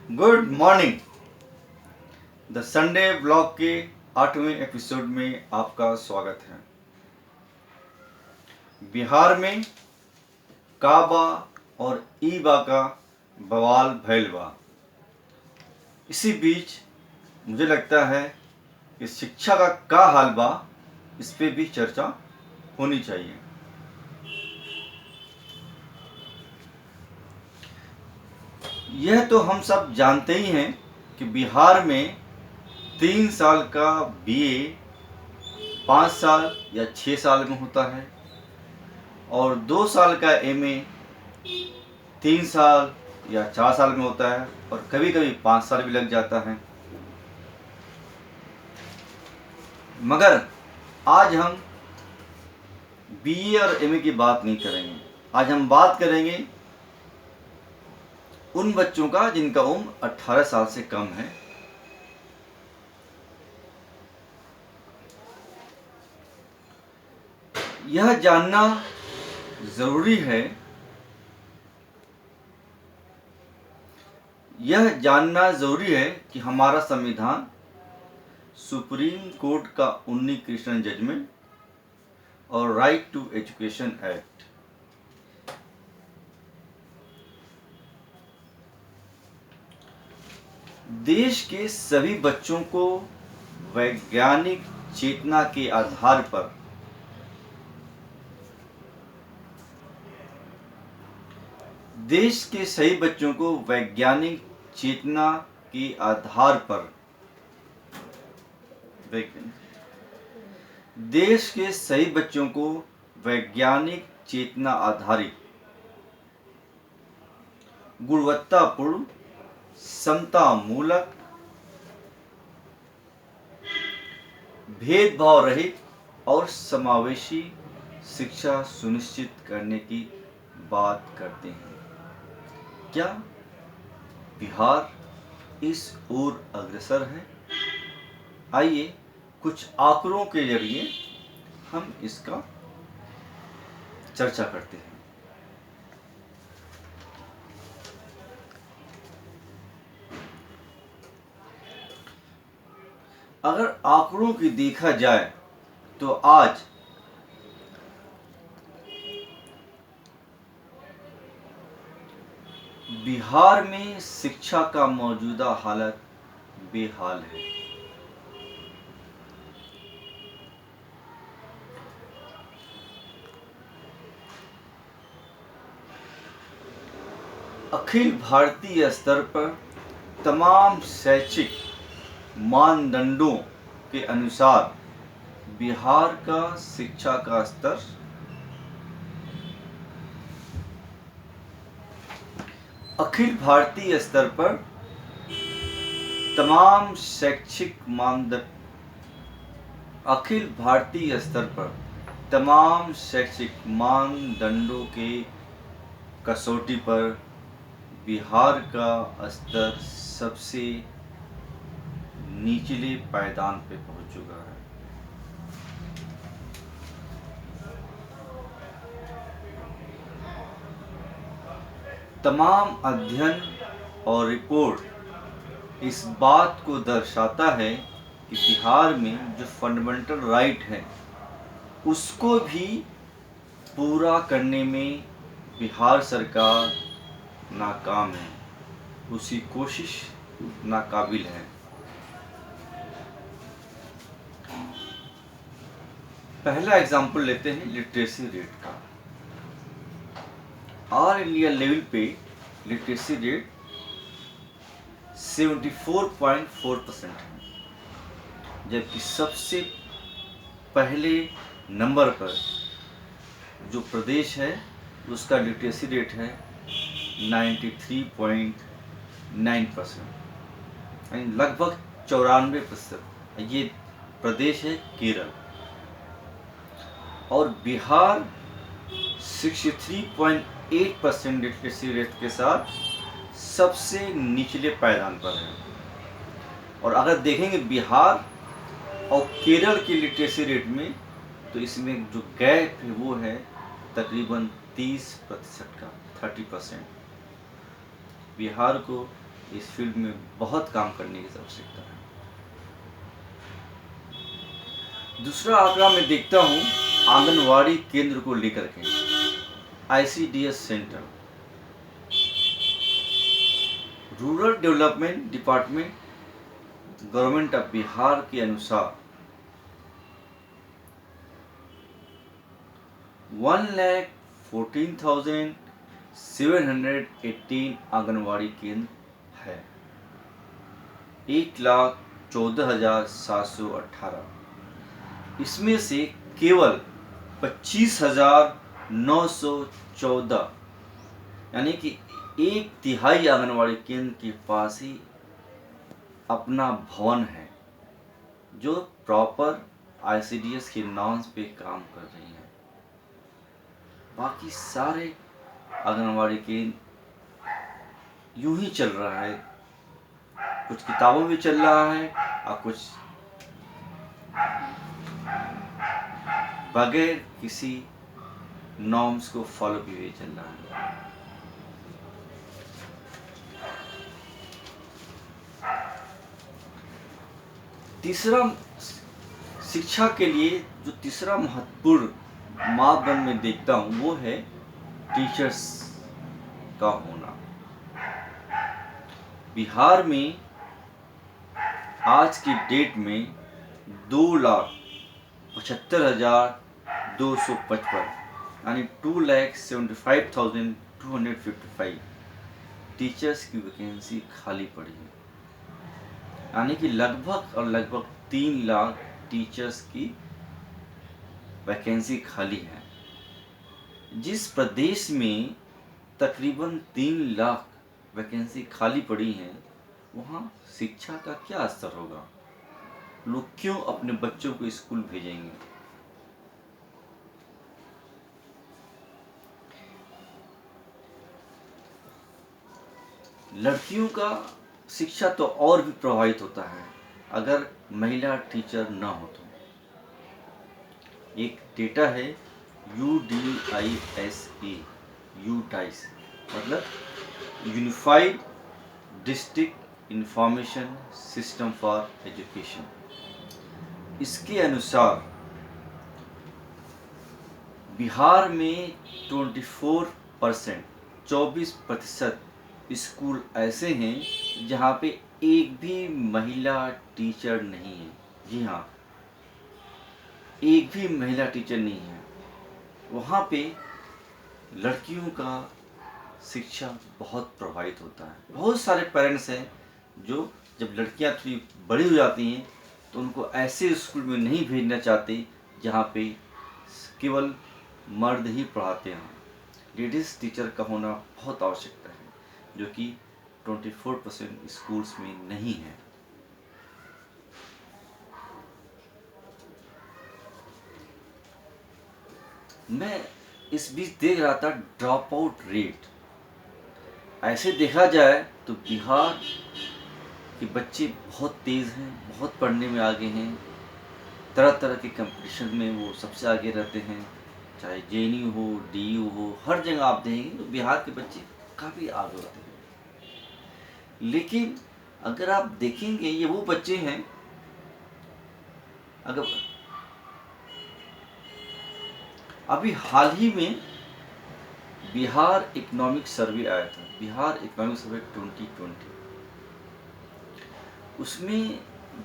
Good morning. The Sunday blog के 8वें episode में आपका स्वागत है। बिहार में काबा और ईबा का बवाल भइल बा। इसी बीच मुझे लगता है कि शिक्षा का हाल बा, इस पे भी चर्चा होनी चाहिए। यह तो हम सब जानते ही हैं कि बिहार में 3 साल का बीए 5 साल या 6 साल में होता है और 2 साल का एमए 3 साल या 4 साल में होता है और कभी कभी 5 साल भी लग जाता है। मगर आज हम बीए और एमए की बात नहीं करेंगे। आज हम बात करेंगे उन बच्चों का जिनका उम्र 18 साल से कम है। यह जानना जरूरी है, कि हमारा संविधान, सुप्रीम कोर्ट का उन्नी कृष्णन जजमेंट और राइट टू एजुकेशन एक्ट देश के सभी बच्चों को वैज्ञानिक चेतना के आधार पर देश के सही बच्चों को वैज्ञानिक चेतना के आधार पर देश के सही बच्चों को वैज्ञानिक चेतना आधारित गुणवत्तापूर्ण समता मूलक भेदभाव रहित और समावेशी शिक्षा सुनिश्चित करने की बात करते हैं। क्या बिहार इस ओर अग्रसर है? आइए कुछ आंकड़ों के जरिए हम इसका चर्चा करते हैं। अगर आंकड़ों की देखा जाए तो आज बिहार में शिक्षा का मौजूदा हालत बेहाल है। अखिल भारतीय स्तर पर तमाम शैक्षिक मानदंडों के अनुसार बिहार का शिक्षा का स्तर अखिल भारतीय स्तर पर तमाम शैक्षिक मानदंड अखिल भारतीय स्तर पर तमाम शैक्षिक मानदंडों के कसौटी पर बिहार का स्तर सबसे निचले पायदान पे पहुंच चुका है। तमाम अध्ययन और रिपोर्ट इस बात को दर्शाता है कि बिहार में जो फंडामेंटल राइट है उसको भी पूरा करने में बिहार सरकार नाकाम है, उसकी कोशिश नाकाबिल है। पहला एग्जाम्पल लेते हैं लिटरेसी रेट का। ऑल इंडिया लेवल पे लिटरेसी रेट 74.4% है, जबकि सबसे पहले नंबर पर जो प्रदेश है उसका लिटरेसी रेट है 93.9%, यानी लगभग 94%। ये प्रदेश है केरल। और बिहार 63.8% लिटरेसी रेट के साथ सबसे निचले पायदान पर है। और अगर देखेंगे बिहार और केरल की लिटरेसी रेट में, तो इसमें जो गैप है वो है तकरीबन 30% का, 30%। बिहार को इस फील्ड में बहुत काम करने की आवश्यकता है। दूसरा आंकड़ा मैं देखता हूँ आंगनवाड़ी केंद्र को लेकर के, ICDS centre, rural development department, government of Bihar के अनुसार 1,14,718 आंगनवाड़ी केंद्र है। 1,14,718, इसमें से केवल 25,914 यानी कि 1/3 आंगनवाड़ी केंद्र के पास ही अपना भवन है जो प्रॉपर ICDS के नॉर्म्स पे काम कर रही है। बाकी सारे आंगनवाड़ी केंद्र यूं ही चल रहा है, कुछ किताबों में चल रहा है और कुछ बगैर किसी नॉर्म्स को फॉलो किए हुए चल रहा है। तीसरा, शिक्षा के लिए जो तीसरा महत्वपूर्ण मापदंड में देखता हूँ वो है टीचर्स का होना। बिहार में आज की डेट में 2,75,255 यानी 2,75,255 टीचर्स की वैकेंसी खाली पड़ी है, यानी कि लगभग 3 लाख टीचर्स की वैकेंसी खाली है। जिस प्रदेश में तकरीबन 3 लाख वैकेंसी खाली पड़ी हैं, वहाँ शिक्षा का क्या स्तर होगा? लोग क्यों अपने बच्चों को स्कूल भेजेंगे? लड़कियों का शिक्षा तो और भी प्रभावित होता है अगर महिला टीचर ना हो तो। एक डेटा है UDISE, मतलब unified district information system for education. इसके अनुसार बिहार में 24% स्कूल ऐसे हैं जहाँ पे एक भी महिला टीचर नहीं है। जी हाँ, एक भी महिला टीचर नहीं है। वहाँ पे लड़कियों का शिक्षा बहुत प्रभावित होता है। बहुत सारे पेरेंट्स हैं जो जब लड़कियाँ थोड़ी बड़ी हो जाती हैं तो उनको ऐसे स्कूल में नहीं भेजना चाहते जहाँ पे केवल मर्द ही पढ़ाते हैं। लेडीज़ टीचर का होना बहुत आवश्यकता है, जो कि 24% स्कूल्स में नहीं है। मैं इस बीच देख रहा था ड्रॉप आउट रेट। ऐसे देखा जाए तो बिहार के बच्चे बहुत तेज़ हैं, बहुत पढ़ने में आगे हैं, तरह तरह के कंपटीशन में वो सबसे आगे रहते हैं। चाहे JNU हो, DU हो, हर जगह आप देखेंगे तो बिहार के बच्चे काफ़ी आगे होते हैं। लेकिन अगर आप देखेंगे ये वो बच्चे हैं, अगर अभी हाल ही में बिहार इकोनॉमिक सर्वे आया था, बिहार इकोनॉमिक सर्वे 2020, उसमें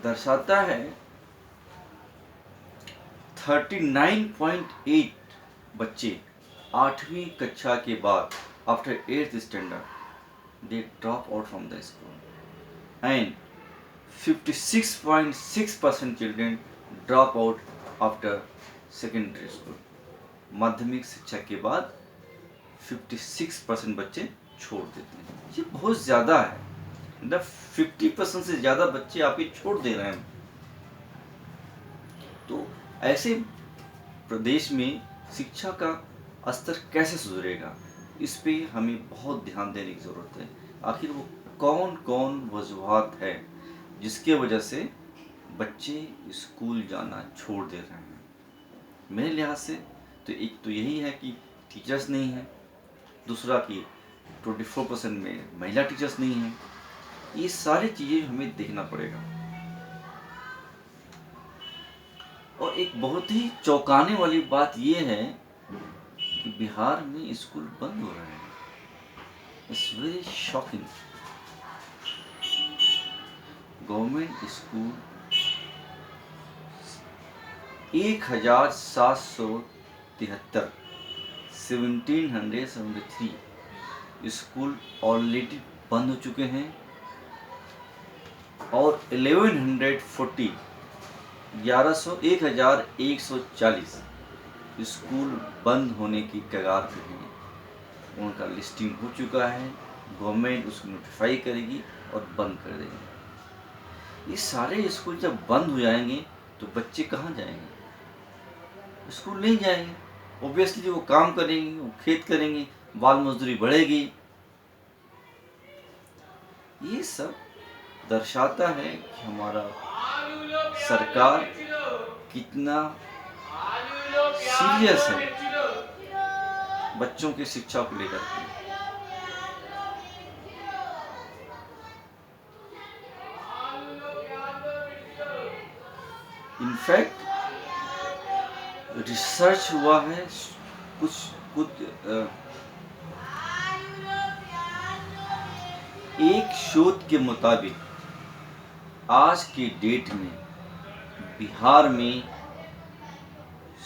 दर्शाता है 39.8 बच्चे 8वीं कक्षा के बाद after 8th standard they drop out from the school and 56.6% children drop out after secondary school। माध्यमिक शिक्षा के बाद 56% बच्चे छोड़ देते हैं। ये बहुत ज़्यादा है, मतलब 50% से ज़्यादा बच्चे आप ये छोड़ दे रहे हैं। तो ऐसे प्रदेश में शिक्षा का स्तर कैसे सुधरेगा, इस पे हमें बहुत ध्यान देने की ज़रूरत है। आखिर वो कौन कौन वजूहात है जिसके वजह से बच्चे स्कूल जाना छोड़ दे रहे हैं? मेरे लिहाज से तो एक तो यही है कि टीचर्स नहीं हैं, दूसरा कि 24% में महिला टीचर्स नहीं हैं, ये सारी चीज़ें हमें देखना पड़ेगा। और एक बहुत ही चौंकाने वाली बात ये है कि बिहार में स्कूल बंद हो रहे हैं। It's very shocking. Government school 1773 1773 school already बंद हो चुके हैं और 1140 1140 स्कूल बंद होने की कगार पे हैं। उनका लिस्टिंग हो चुका है, गवर्नमेंट उसको नोटिफाई करेगी और बंद कर देगी। ये सारे स्कूल जब बंद हो जाएंगे तो बच्चे कहाँ जाएंगे? स्कूल नहीं जाएंगे। ऑब्वियसली वो काम करेंगे, वो खेत करेंगे, बाल मजदूरी बढ़ेगी। ये सब दर्शाता है कि हमारा सरकार कितना सीरियस है बच्चों की शिक्षा को लेकर के। इनफैक्ट रिसर्च हुआ है कुछ एक शोध के मुताबिक आज की डेट में बिहार में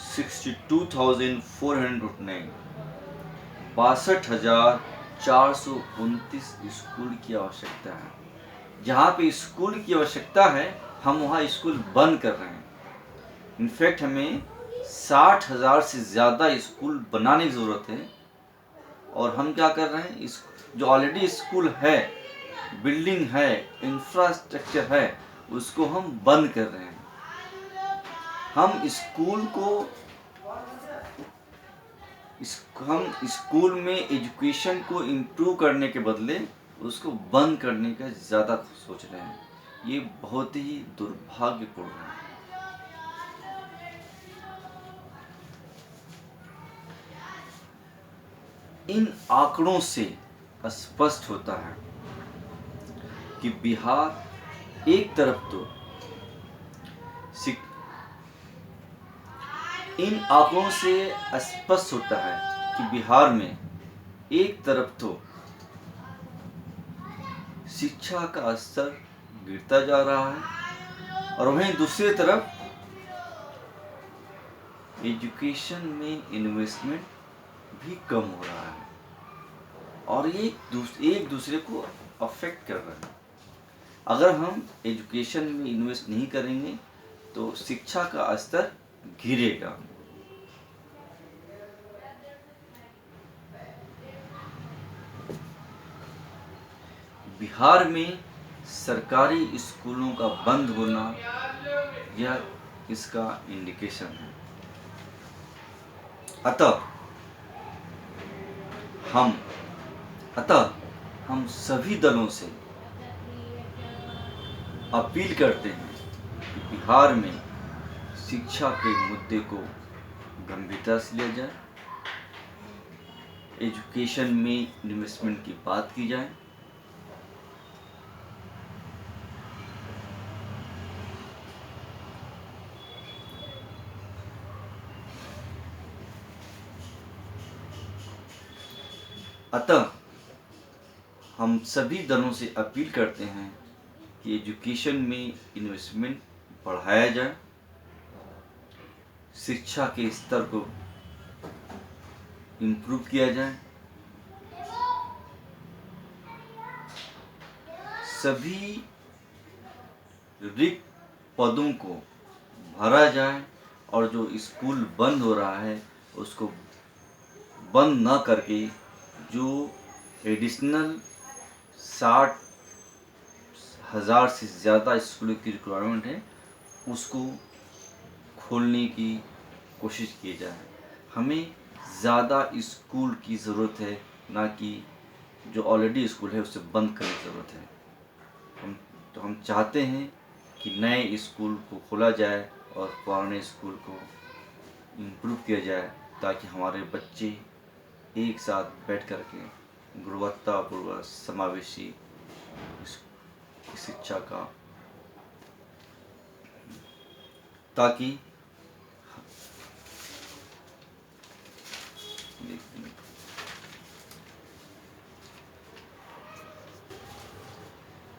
62,409 62,429 स्कूल की आवश्यकता है। जहाँ पे स्कूल की आवश्यकता है हम वहाँ स्कूल बंद कर रहे हैं। इनफैक्ट हमें 60,000 से ज़्यादा स्कूल बनाने की ज़रूरत है और हम क्या कर रहे हैं, जो ऑलरेडी स्कूल है, बिल्डिंग है, इंफ्रास्ट्रक्चर है, उसको हम बंद कर रहे हैं। हम स्कूल में एजुकेशन को इम्प्रूव करने के बदले उसको बंद करने का ज़्यादा सोच रहे हैं। ये बहुत ही दुर्भाग्यपूर्ण है। इन आंकड़ों से स्पष्ट होता है कि बिहार एक तरफ तो इन आंकड़ों से स्पष्ट होता है कि बिहार में एक तरफ तो शिक्षा का स्तर गिरता जा रहा है और वहीं दूसरी तरफ एजुकेशन में इन्वेस्टमेंट भी कम हो रहा है और ये एक दूसरे को अफेक्ट कर रहा है। अगर हम एजुकेशन में इन्वेस्ट नहीं करेंगे तो शिक्षा का स्तर गिरेगा। बिहार में सरकारी स्कूलों का बंद होना यह इसका इंडिकेशन है। अतः हम सभी दलों से अपील करते हैं कि बिहार में शिक्षा के मुद्दे को गंभीरता से लिया जाए, एजुकेशन में इन्वेस्टमेंट की बात की जाए, अतः हम सभी दलों से अपील करते हैं कि एजुकेशन में इन्वेस्टमेंट बढ़ाया जाए, शिक्षा के स्तर को इम्प्रूव किया जाए, सभी रिक्त पदों को भरा जाए और जो स्कूल बंद हो रहा है उसको बंद न करके जो एडिशनल 60,000 से ज़्यादा स्कूलों की रिक्वायरमेंट है उसको खोलने की कोशिश की जाए। हमें ज़्यादा स्कूल की ज़रूरत है, ना कि जो ऑलरेडी स्कूल है उसे बंद करने की ज़रूरत है। हम चाहते हैं कि नए स्कूल को खोला जाए और पुराने स्कूल को इम्प्रूव किया जाए ताकि हमारे बच्चे एक साथ बैठ कर के गुणवत्तापूर्ण समावेशी शिक्षा का,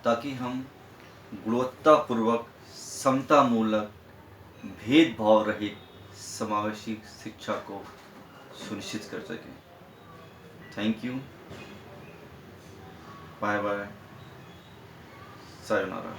ताकि हम गुणवत्तापूर्वक, समतामूलक, भेदभाव रहित समावेशी शिक्षा को सुनिश्चित कर सकें। Thank you, bye bye, sayonara.